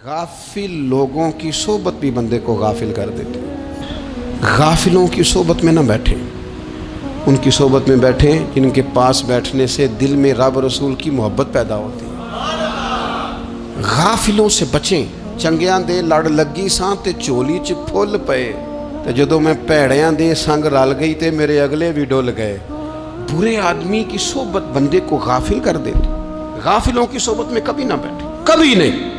गाफिल लोगों की सोबत भी बंदे को गाफिल कर देती है। गाफिलों की सोबत में ना बैठें, उनकी सोबत में बैठें जिनके पास बैठने से दिल में रब रसूल की मोहब्बत पैदा होती है। गाफिलों से बचें। चंगियां दे लड़ लगी सां ते झोली च फुੱਲ पए ते जदों मैं भैड़ियां दे संग रल गई ते मेरे अगले भी डुल गए। बुरे आदमी की सोबत बंदे को गाफिल कर देती। गाफिलों की सोबत में कभी ना बैठे, कभी नहीं।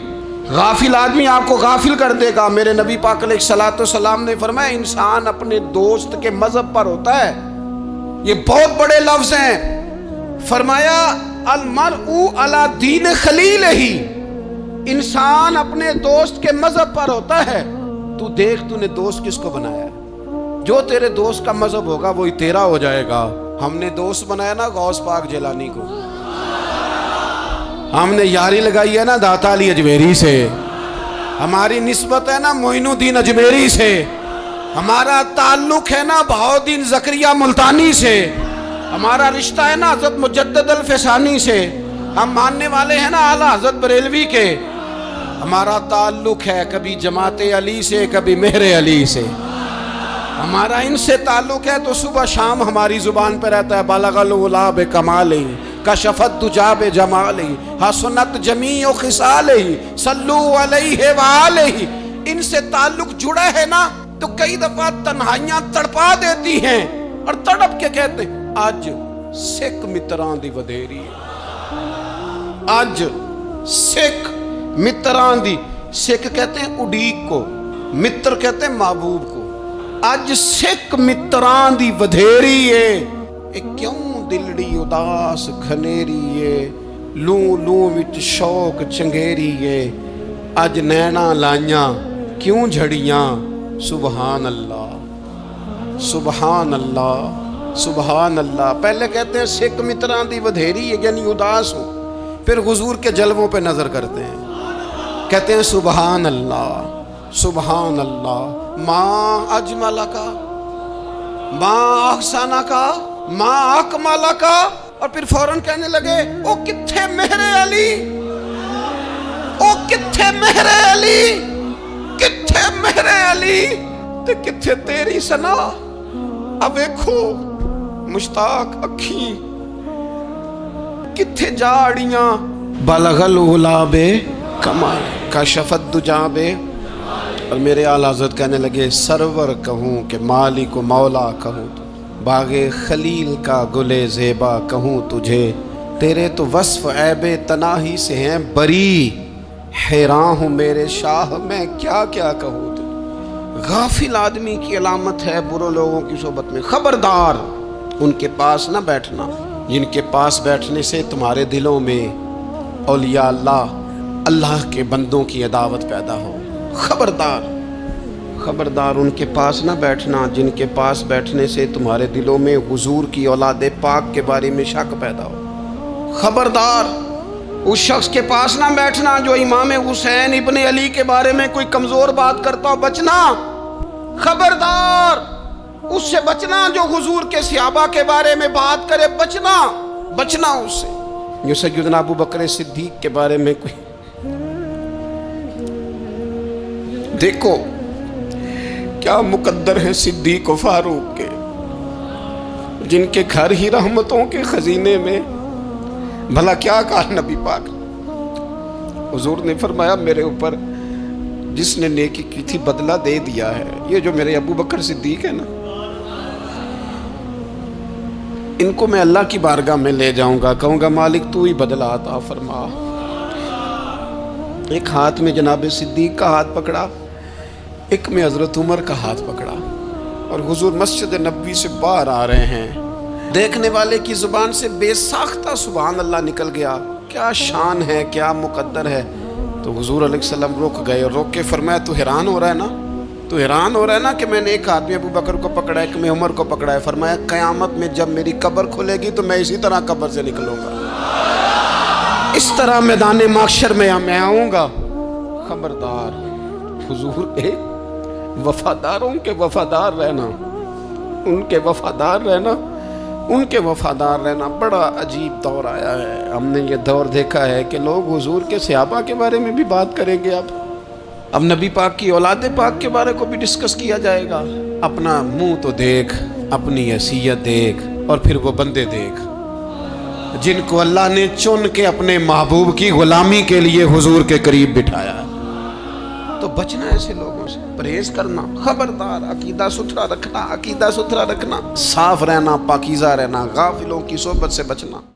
गाफिल आदमी आपको गाफिल कर देगा। मेरे नबी पाक अलैहिस्सलाम ने फरमाया इंसान अपने दोस्त के मजहब पर होता है। ये बहुत बड़े लफ्ज हैं। फरमाया अल मरउ अला दीन खलील ही, इंसान अपने दोस्त के मजहब पर होता है। तू देख तूने दोस्त किसको बनाया, जो तेरे दोस्त का मजहब होगा वही तेरा हो जाएगा। हमने दोस्त बनाया ना गौस पाक जिलानी को, हमने यारी लगाई है ना दाता अली अजमेरी से, हमारी निस्बत है ना मोइनुद्दीन अजमेरी से, हमारा ताल्लुक है ना बहाउद्दीन ज़करिया मुल्तानी से, हमारा रिश्ता है ना हज़रत मुजद्दिद अल फैसानी से, हम मानने वाले हैं ना आला हज़रत बरेलवी के। हमारा ताल्लुक है कभी जमाते अली से, कभी मेहरे अली से। हमारा इनसे ताल्लुक है तो सुबह शाम हमारी जुबान पर रहता है बलगल उला बे कमाली कशफत दुजा बे जमाली हसनत जमीओ खिसाली सल्लू अलैहि व आलिहि। इनसे ताल्लुक जुड़ा है ना तो कई दफा तन्हाइयां तड़पा देती हैं और तड़प के कहते हैं आज सिख मित्रां दी वधेरी है, आज सिख मित्रां दी। सिख कहते हैं उडीक को, मित्र कहते हैं महबूब को। अज सिख मित्रां दी वधेरी है। क्यों दिलड़ी उदास खनेरी है, लू लू विच शौक चंगेरी है। अज नैना लाइयां क्यों झड़ियां, सुबहान अल्लाह सुबहान अल्लाह सुबहान अल्लाह। पहले कहते हैं सिख मित्रां दी वधेरी है यानी उदास हो, फिर हुजूर के जलवों पे नजर करते हैं, कहते हैं सुबहान अल्लाह सुबहान अल्लाह। माँ अजमला का, माँ अहसाना का, माँ अकमला का, और फिर फौरन कहने लगे ओ किथे मेहरे अली, ओ किथे मेहरे अली, किथे मेहरे अली ते किथे तेरी सना। अब देखो मुश्ताक अखी किथे जाड़ियां बलगल उलाबे कमाल कशफत दुजाबे। और मेरे आला हज़रत कहने लगे सरवर कहूँ कि मालिक को मौला कहूँ, बागे खलील का गुले ज़ेबा कहूँ तुझे, तेरे तो वस्फ़ ऐबे तनाही से हैं बरी, हैरान हूँ मेरे शाह मैं क्या क्या कहूँ तुझे। गाफिल आदमी की अलामत है बुरे लोगों की सोबत में। खबरदार उनके पास ना बैठना जिनके पास बैठने से तुम्हारे दिलों में औलिया अल्लाह के बंदों की अदावत पैदा हो। खबरदार खबरदार उनके पास ना बैठना जिनके पास बैठने से तुम्हारे दिलों में हुजूर की औलाद पाक के बारे में शक पैदा हो। खबरदार उस शख्स के पास ना बैठना जो इमाम हुसैन इब्ने अली के बारे में कोई कमजोर बात करता हो, बचना। खबरदार उससे बचना जो हुजूर के सहाबा के बारे में बात करे, बचना बचना उससे। जो सैयदना अबू बकर सिद्दीक के बारे में कोई, देखो क्या मुकद्दर है सिद्दीक व फारूक के, जिनके घर ही रहमतों के खजीने में। भला क्या कहा नबी पाक, हुजूर ने फरमाया मेरे ऊपर जिसने नेकी की थी बदला दे दिया है। ये जो मेरे अबू बकर सिद्दीक है ना, इनको मैं अल्लाह की बारगाह में ले जाऊंगा, कहूंगा मालिक तू ही बदला अता फरमा। एक हाथ में जनाब सिद्दीक का हाथ पकड़ा, एक में हजरत उमर का हाथ पकड़ा, और हुजूर मस्जिद नबवी से बाहर आ रहे हैं। देखने वाले की जुबान से बेसाख्ता सुभान अल्लाह निकल गया। क्या शान है, क्या मुकद्दर है। तो हुजूर अलैहिस्सलाम रुक गए और रोक के फरमाया तू हैरान हो रहा है ना, तू हैरान हो रहा है ना कि मैंने एक आदमी अबू बकर को पकड़ा है, एक में उमर को पकड़ा है। फरमाया क़यामत में जब मेरी कब्र खुलेगी तो मैं इसी तरह कब्र से निकलूंगा, इस तरह मैदान माशर में मैं आऊंगा। खबरदार हुजूर के वफादारों के वफादार रहना, उनके वफादार रहना, उनके वफादार रहना। बड़ा अजीब दौर आया है। हमने ये दौर देखा है कि लोग हुजूर के सहाबा के बारे में भी बात करेंगे। अब اب نبی پاک کی اولاد پاک کے بارے کو بھی ڈسکس کیا جائے گا. اپنا منہ تو دیکھ، اپنی حیثیت دیکھ، اور پھر وہ بندے دیکھ جن کو اللہ نے چن کے اپنے محبوب کی غلامی کے لیے حضور کے قریب بٹھایا. تو بچنا ایسے لوگوں سے، پرہیز کرنا، خبردار، عقیدہ ستھرا رکھنا، عقیدہ ستھرا رکھنا، صاف رہنا، پاکیزہ رہنا، غافلوں کی صحبت سے بچنا.